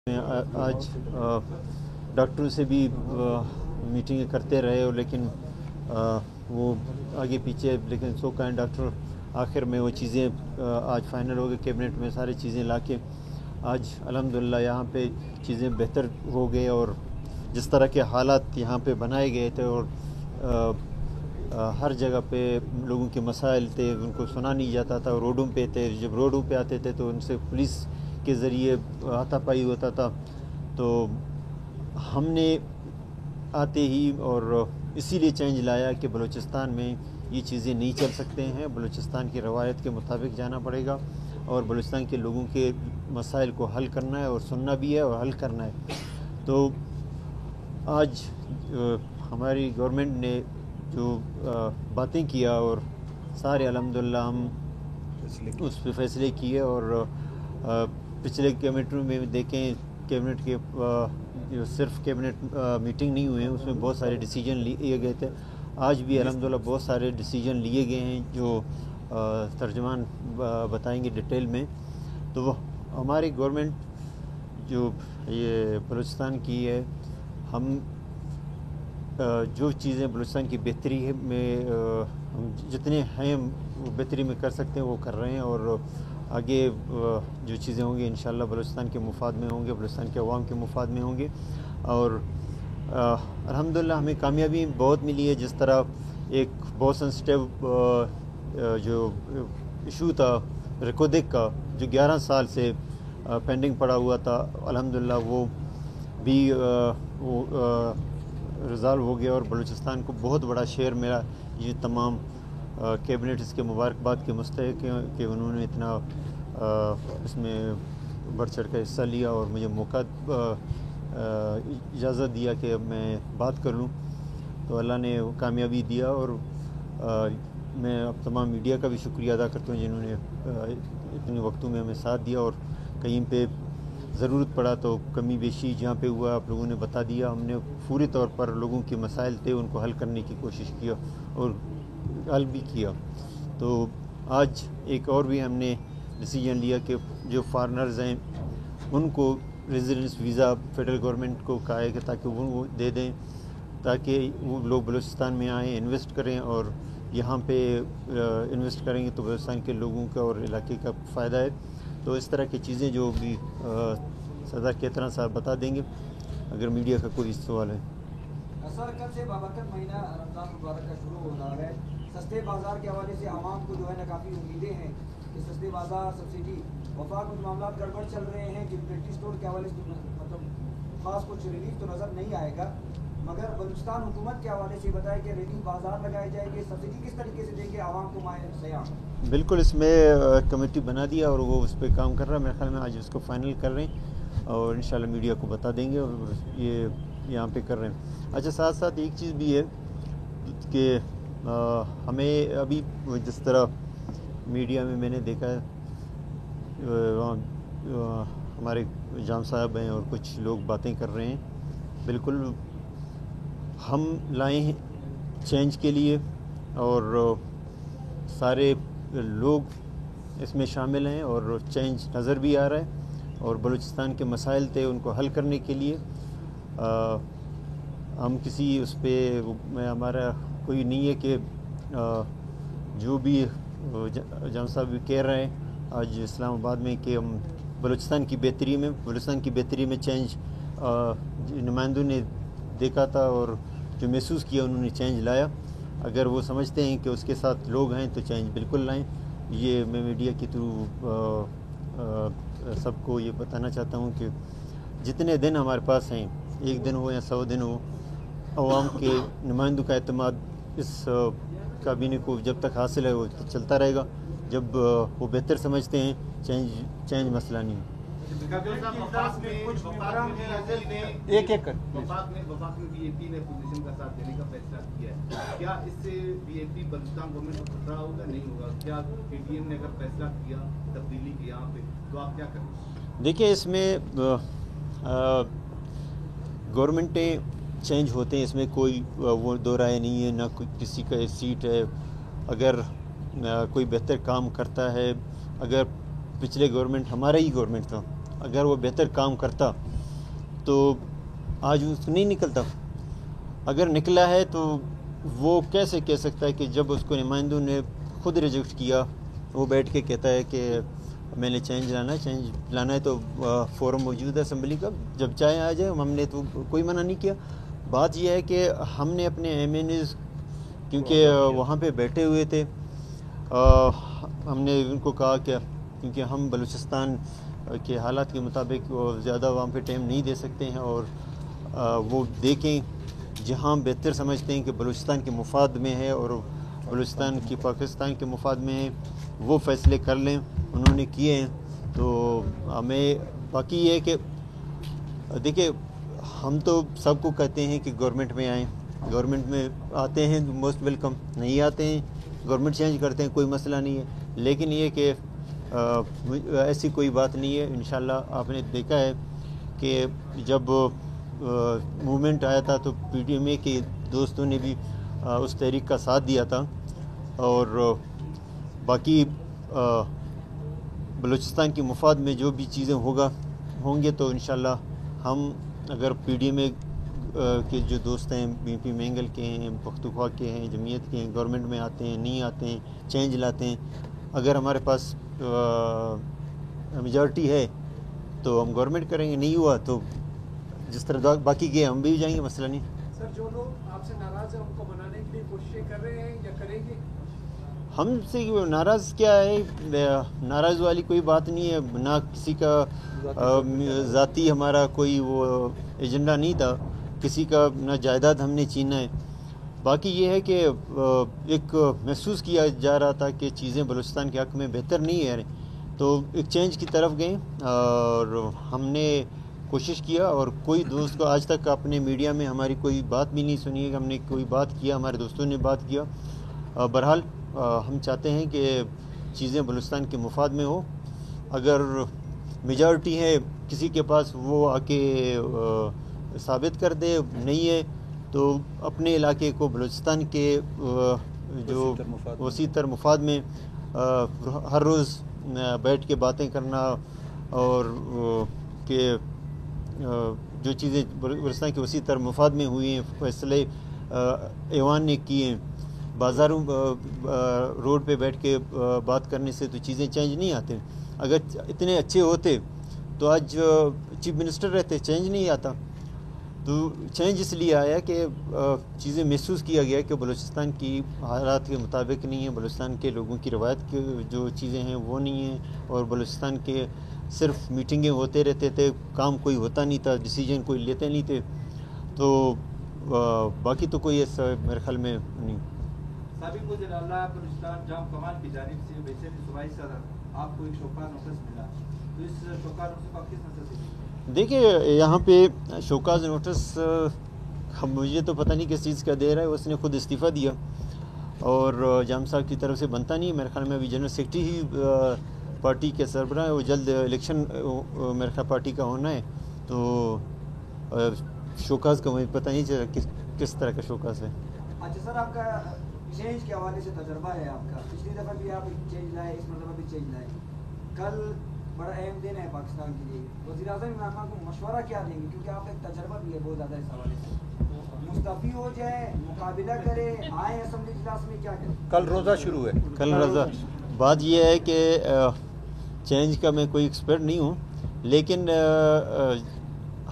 آج ڈاکٹروں سے بھی میٹنگیں کرتے رہے اور لیکن وہ آگے پیچھے لیکن سو کائنڈ ڈاکٹر آخر میں وہ چیزیں آج فائنل ہو گئے کیبنٹ میں ساری چیزیں لا کے آج الحمدللہ یہاں پہ چیزیں بہتر ہو گئے اور جس طرح کے حالات یہاں پہ بنائے گئے تھے اور ہر جگہ پہ لوگوں کے مسائل تھے ان کو سنا نہیں جاتا تھا روڈوں پہ تھے جب روڈوں پہ آتے تھے تو ان سے پولیس کے ذریعے ہاتھا پائی ہوتا تھا تو ہم نے آتے ہی اور اسی لیے چینج لایا کہ بلوچستان میں یہ چیزیں نہیں چل سکتے ہیں بلوچستان کی روایت کے مطابق جانا پڑے گا اور بلوچستان کے لوگوں کے مسائل کو حل کرنا ہے اور سننا بھی ہے اور حل کرنا ہے تو آج ہماری گورنمنٹ نے جو باتیں کیا اور سارے الحمدللہ ہم اس پہ فیصلے کیے اور پچھلے کیبنٹوں میں دیکھیں کیبنٹ کے جو صرف کیبنٹ میٹنگ نہیں ہوئے ہیں اس میں بہت سارے ڈیسیجن لیے گئے تھے آج بھی الحمدللہ بہت سارے ڈیسیجن لیے گئے ہیں جو ترجمان بتائیں گے ڈیٹیل میں تو ہماری گورنمنٹ جو یہ بلوچستان کی ہے ہم جو چیزیں بلوچستان کی بہتری ہے میں ہم جتنے ہیں وہ بہتری میں کر سکتے ہیں وہ کر رہے ہیں اور آگے جو چیزیں ہوں گی انشاءاللہ بلوچستان کے مفاد میں ہوں گے بلوچستان کے عوام کے مفاد میں ہوں گے اور الحمدللہ ہمیں کامیابی بہت ملی ہے جس طرح ایک بہت سینسٹیو جو ایشو تھا ریکودک کا جو 11 سال سے پینڈنگ پڑا ہوا تھا الحمدللہ وہ بھی ریزالو ہو گیا اور بلوچستان کو بہت بڑا شیئر ملا یہ تمام کیبنٹ اس کے مبارکباد کے مستحق ہیں کہ انہوں نے اتنا اس میں بڑھ چڑھ کا حصہ لیا اور مجھے موقع اجازت دیا کہ میں بات کر لوں تو اللہ نے کامیابی دیا اور میں اب تمام میڈیا کا بھی شکریہ ادا کرتا ہوں جنہوں نے اتنے وقتوں میں ہمیں ساتھ دیا اور کہیں پہ ضرورت پڑا تو کمی بیشی جہاں پہ ہوا آپ لوگوں نے بتا دیا ہم نے پوری طور پر لوگوں کے مسائل تھے ان کو حل کرنے کی کوشش کیا اور حل بھی کیا تو آج ایک اور بھی ہم نے ڈیسیجن لیا کہ جو فارنرز ہیں ان کو ریزیڈنس ویزا فیڈرل گورنمنٹ کو کہا ہے کہ تاکہ وہ دے دیں تاکہ وہ لوگ بلوچستان میں آئیں انویسٹ کریں اور یہاں پہ انویسٹ کریں گے تو بلوچستان کے لوگوں کا اور علاقے کا فائدہ ہے تو اس طرح کی چیزیں جو بھی صدر کیتران صاحب بتا دیں گے اگر میڈیا کا کوئی سوال ہے سر کل سے بابرکت مہینہ رمضان مبارک کا شروع ہو رہا ہے سستے بازار کے حوالے سے عوام کو جو ہے نا کافی امیدیں ہیں کہ سستے بازار سبسڈی وفاق کچھ معاملات گڑبڑ چل رہے ہیں کہ پیٹی اسٹور کے حوالے سے مطلب خاص کچھ ریلیف تو نظر نہیں آئے گا مگر بلوچستان حکومت کے حوالے سے بتائے کہ ریلیف بازار لگائے جائیں گے سبسڈی کس طریقے سے دیں گے عوام کو مائع سیاح بالکل اس میں کمیٹی بنا دیا اور وہ اس پہ کام کر رہا ہے میرے خیال میں آج اس کو فائنل کر رہے ہیں اور انشاءاللہ میڈیا کو بتا دیں گے اور یہ یہاں پہ کر رہے ہیں اچھا ساتھ ساتھ ایک چیز بھی ہے کہ ہمیں ابھی جس طرح میڈیا میں نے دیکھا ہے ہمارے جام صاحب ہیں اور کچھ لوگ باتیں کر رہے ہیں بالکل ہم لائے ہیں چینج کے لیے اور سارے لوگ اس میں شامل ہیں اور چینج نظر بھی آ رہا ہے اور بلوچستان کے مسائل تھے ان کو حل کرنے کے لیے ہم کسی اس پہ میں ہمارا کوئی نہیں ہے کہ جو بھی جام صاحب بھی کہہ رہے ہیں آج اسلام آباد میں کہ ہم بلوچستان کی بہتری میں چینج نمائندوں نے دیکھا تھا اور جو محسوس کیا انہوں نے چینج لایا اگر وہ سمجھتے ہیں کہ اس کے ساتھ لوگ ہیں تو چینج بالکل لائیں یہ میں میڈیا کے تھرو سب کو یہ بتانا چاہتا ہوں کہ جتنے دن ہمارے پاس ہیں 1 دن ہو یا 100 دن ہو عوام کے نمائندوں کا اعتماد اس کابینہ کو جب تک حاصل ہے وہ چلتا رہے گا جب وہ بہتر سمجھتے ہیں چینج مسئلہ نہیں ہے ایک ایک وفاق نے بی اے پی نے پوزیشن کا ساتھ دینے کا فیصلہ کیا ہے کیا اس سے بی اے پی بلوچستان گورنمنٹ کو خطرہ ہوگا نہیں ہوگا کیا پی ٹی ایم نے اگر فیصلہ کیا تبدیلی کی یہاں پہ تو آپ کیا کریں دیکھیں اس میں گورنمنٹیں چینج ہوتے ہیں اس میں کوئی وہ دو رائے نہیں ہے نہ کوئی کسی کا سیٹ ہے اگر کوئی بہتر کام کرتا ہے اگر پچھلے گورنمنٹ ہمارا ہی گورنمنٹ تھا اگر وہ بہتر کام کرتا تو آج اس نہیں نکلتا. اگر نکلا ہے تو وہ کیسے کہہ سکتا ہے کہ جب اس کو نمائندوں نے خود ریجیکٹ کیا, وہ بیٹھ کے کہتا ہے کہ میں نے چینج لانا ہے تو فورم موجود ہے اسمبلی کا, جب چاہے آ جائے. ہم نے تو کوئی منع نہیں کیا. بات یہ ہے کہ ہم نے اپنے ایم این ایز کیونکہ وہاں پہ بیٹھے ہوئے تھے, ہم نے ان کو کہا کہ کیونکہ ہم بلوچستان کے حالات کے مطابق زیادہ وہاں پہ ٹائم نہیں دے سکتے ہیں, اور وہ دیکھیں جہاں بہتر سمجھتے ہیں کہ بلوچستان کے مفاد میں ہے اور بلوچستان کی پاکستان کے مفاد میں ہے, وہ فیصلے کر لیں. انہوں نے کیے ہیں. تو ہمیں باقی یہ ہے کہ دیکھیں ہم تو سب کو کہتے ہیں کہ گورنمنٹ میں آئیں, گورنمنٹ میں آتے ہیں موسٹ ویلکم, نہیں آتے ہیں گورنمنٹ چینج کرتے ہیں, کوئی مسئلہ نہیں ہے. لیکن یہ کہ ایسی کوئی بات نہیں ہے. انشاءاللہ آپ نے دیکھا ہے کہ جب موومنٹ آیا تھا تو پی ڈی ایم اے کے دوستوں نے بھی اس تحریک کا ساتھ دیا تھا, اور باقی بلوچستان کے مفاد میں جو بھی چیزیں ہوں گے تو انشاءاللہ ہم اگر پی ڈی ایم اے کے جو دوست ہیں, بی پی مینگل کے ہیں, پختونخوا کے ہیں, جمعیت کے ہیں, گورنمنٹ میں آتے ہیں, نہیں آتے ہیں, چینج لاتے ہیں, اگر ہمارے پاس میجارٹی ہے تو ہم گورنمنٹ کریں گے, نہیں ہوا تو جس طرح باقی کے ہم بھی جائیں گے, مسئلہ نہیں. سر جو لوگ آپ سے ناراض ہیں ان کو منانے کے لیے کوششیں کر رہے ہیں یا کریں گے؟ ہم سے ناراض کیا ہے, ناراض والی کوئی بات نہیں ہے. نہ کسی کا ذاتی ہمارا کوئی وہ ایجنڈا نہیں تھا, کسی کا نہ جائیداد ہم نے چھینا ہے. باقی یہ ہے کہ ایک محسوس کیا جا رہا تھا کہ چیزیں بلوچستان کے حق میں بہتر نہیں ہے, تو ایک چینج کی طرف گئے, اور ہم نے کوشش کیا. اور کوئی دوست کو آج تک اپنے میڈیا میں ہماری کوئی بات بھی نہیں سنی ہے کہ ہم نے کوئی بات کیا, ہمارے دوستوں نے بات کیا. بہرحال ہم چاہتے ہیں کہ چیزیں بلوچستان کے مفاد میں ہو. اگر میجارٹی ہے کسی کے پاس وہ آ کے ثابت کر دے, نہیں ہے تو اپنے علاقے کو بلوچستان کے جو وسیع تر مفاد میں ہر روز بیٹھ کے باتیں کرنا, اور کہ جو چیزیں بلوچستان کے وسیع تر مفاد میں ہوئی ہیں, فیصلے ایوان نے کیے ہیں. بازاروں روڈ پہ بیٹھ کے بات کرنے سے تو چیزیں چینج نہیں آتے. اگر اتنے اچھے ہوتے تو آج چیف منسٹر رہتے, چینج نہیں آتا. تو چینج اس لیے آیا کہ چیزیں محسوس کیا گیا کہ بلوچستان کی حالات کے مطابق نہیں ہے, بلوچستان کے لوگوں کی روایت کے جو چیزیں ہیں وہ نہیں ہیں, اور بلوچستان کے صرف میٹنگیں ہوتے رہتے تھے, کام کوئی ہوتا نہیں تھا, ڈیسیجن کوئی لیتے نہیں تھے. تو باقی تو کوئی ایسا میرے خیال میں نہیں. سابق وزیر اعلیٰ بلوچستان جام کمال کی جانب سے ویسے بھی صوبائی صدر آپ کو ایک شوکار نوٹس ملا, تو اس شوکار نوٹس کو آپ کس نظر سے دیکھیے یہاں پہ شوکاز نوٹس مجھے تو پتہ نہیں کس چیز کا دے رہا ہے, اس نے خود استعفیٰ دیا, اور جام صاحب کی طرف سے بنتا نہیں. میرے خیال میں ابھی جنرل سیکرٹری ہی پارٹی کے سربراہ ہے, وہ جلد الیکشن میرے خیال پارٹی کا ہونا ہے, تو شوکاز کا مجھے پتہ نہیں چلا کس طرح کا شوکاز ہے. اچھا سر, آپ کا چینج کے حوالے سے تجربہ ہے آپ کا, پچھلی دفعہ بھی آپ چینج لائے, اس مرتبہ بھی چینج لائے. کل بڑا اہم دن ہے پاکستان کے لیے, وزیر اعظم عمران خان کو مشورہ کیا دیں گے, کیونکہ آپ کا ایک تجربہ بھی ہے بہت زیادہ اس حوالے سے, مستعفی ہو جائیں, مقابلہ کریں, آئیں اسمبلی اجلاس میں, کیا کریں؟ کل روزہ شروع ہے. کل روزہ. بات یہ ہے کہ چینج کا میں کوئی ایکسپرٹ نہیں ہوں, لیکن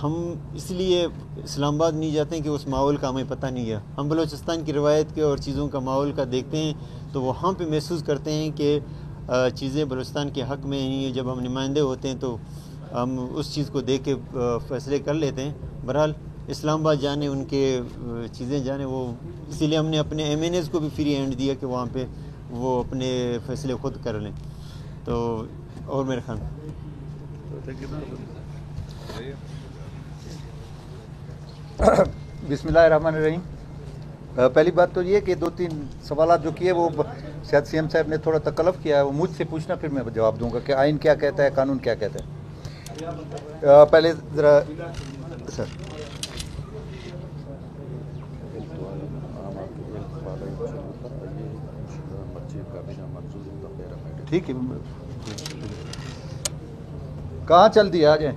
ہم اس لیے اسلام آباد نہیں جاتے ہیں کہ اس ماحول کا ہمیں پتہ نہیں ہے. ہم بلوچستان کی روایت کے اور چیزوں کا ماحول کا دیکھتے ہیں, تو وہاں پہ محسوس کرتے ہیں کہ چیزیں بلوچستان کے حق میں نہیں ہیں. جب ہم نمائندے ہوتے ہیں تو ہم اس چیز کو دیکھ کے فیصلے کر لیتے ہیں. بہرحال اسلام آباد جانے, ان کے چیزیں جانے, وہ اسی لیے ہم نے اپنے ایم این ایز کو بھی فری ہینڈ دیا کہ وہاں پہ وہ اپنے فیصلے خود کر لیں. تو اور میرے خان بسم اللہ الرحمن الرحیم. پہلی بات تو یہ کہ 2-3 سوالات جو کیے وہ شاید سی ایم صاحب نے تھوڑا تکلف کیا ہے, وہ مجھ سے پوچھنا پھر میں جواب دوں گا کہ آئین کیا کہتا ہے, قانون کیا کہتا ہے. پہلے ذرا سر ٹھیک ہے, کہاں چل دیا, آ جائیں.